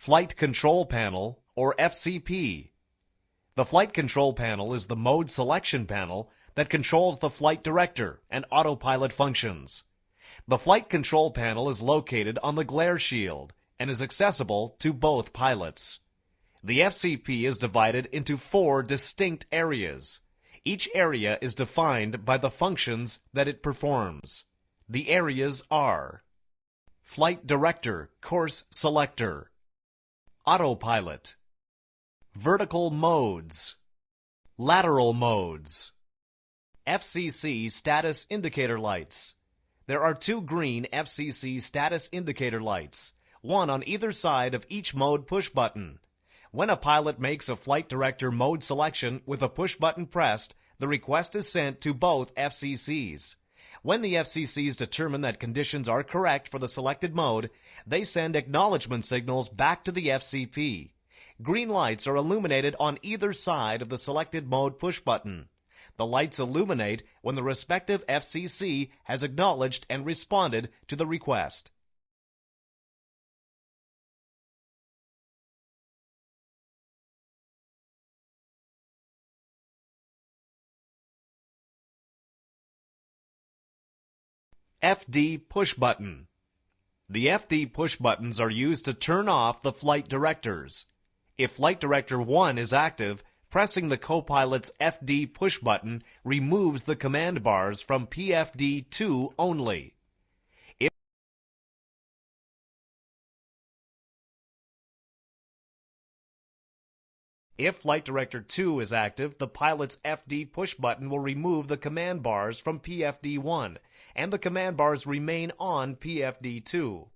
Flight Control Panel, or FCP. The Flight Control Panel is the mode selection panel that controls the flight director and autopilot functions. The Flight Control Panel is located on the glare shield and is accessible to both pilots. The FCP is divided into 4 distinct areas. Each area is defined by the functions that it performs. The areas are Flight Director Course Selector, Autopilot, Vertical Modes, Lateral Modes, FCC Status Indicator Lights. There are 2 green FCC Status Indicator Lights, one on either side of each mode push button. When a pilot makes a flight director mode selection with a push button pressed, the request is sent to both FCCs. When the FCCs determine that conditions are correct for the selected mode, they send acknowledgement signals back to the FCP. Green lights are illuminated on either side of the selected mode push button. The lights illuminate when the respective FCC has acknowledged and responded to the request. FD push button. The FD push buttons are used to turn off the flight directors. If Flight Director 1 is active, pressing the co-pilot's FD push button removes the command bars from PFD 2 only. If Flight Director 2 is active, the pilot's FD push button will remove the command bars from PFD 1, and the command bars remain on PFD 2.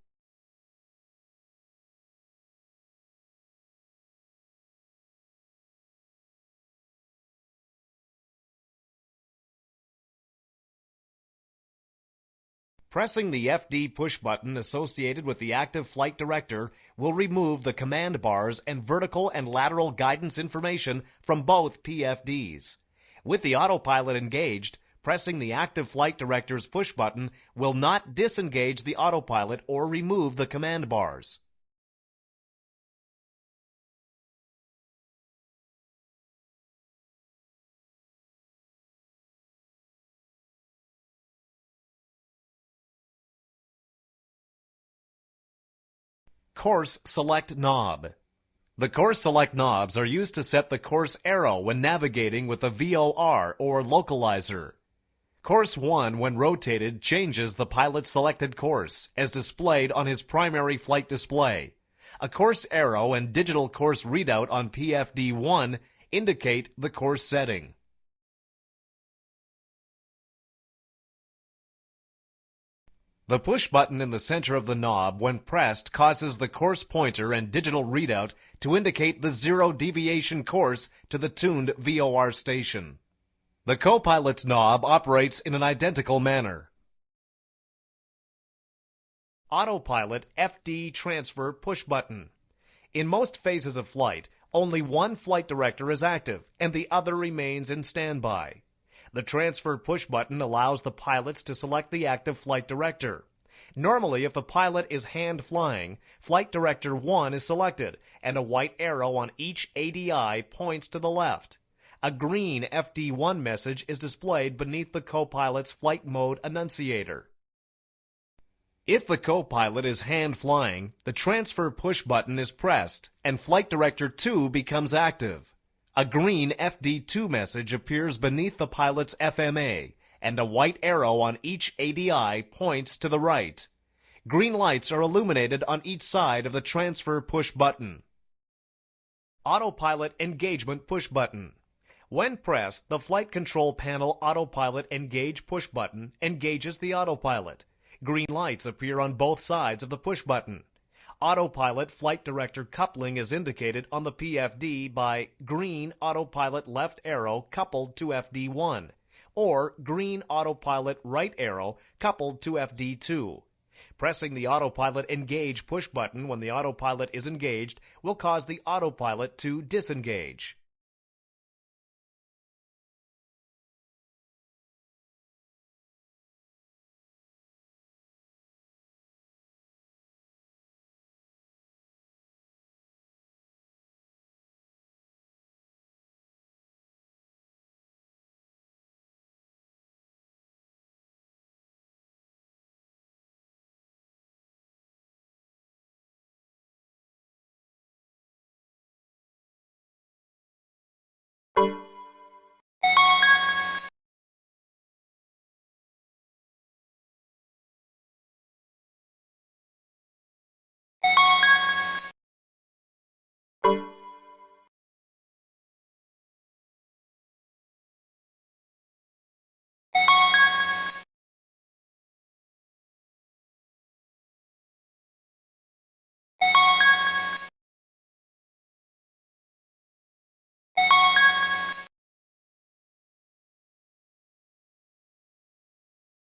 Pressing the FD push button associated with the active flight director will remove the command bars and vertical and lateral guidance information from both PFDs. With the autopilot engaged, pressing the active flight director's push button will not disengage the autopilot or remove the command bars. Course Select Knob. The Course Select knobs are used to set the course arrow when navigating with a VOR or localizer. Course 1, when rotated, changes the pilot's selected course, as displayed on his primary flight display. A course arrow and digital course readout on PFD 1 indicate the course setting. The push button in the center of the knob, when pressed, causes the course pointer and digital readout to indicate the zero deviation course to the tuned VOR station. The co-pilot's knob operates in an identical manner. Autopilot FD transfer push button. In most phases of flight, only one flight director is active and the other remains in standby. The transfer push button allows the pilots to select the active flight director. Normally, if the pilot is hand flying, Flight Director 1 is selected, and a white arrow on each ADI points to the left. A green FD1 message is displayed beneath the co-pilot's flight mode annunciator. If the co-pilot is hand flying, the transfer push button is pressed, and Flight Director 2 becomes active. A green FD2 message appears beneath the pilot's FMA, and a white arrow on each ADI points to the right. Green lights are illuminated on each side of the transfer push button. Autopilot engagement push button. When pressed, the Flight Control Panel Autopilot Engage push button engages the autopilot. Green lights appear on both sides of the push button. Autopilot flight director coupling is indicated on the PFD by green autopilot left arrow coupled to FD1 or green autopilot right arrow coupled to FD2. Pressing the autopilot engage push button when the autopilot is engaged will cause the autopilot to disengage.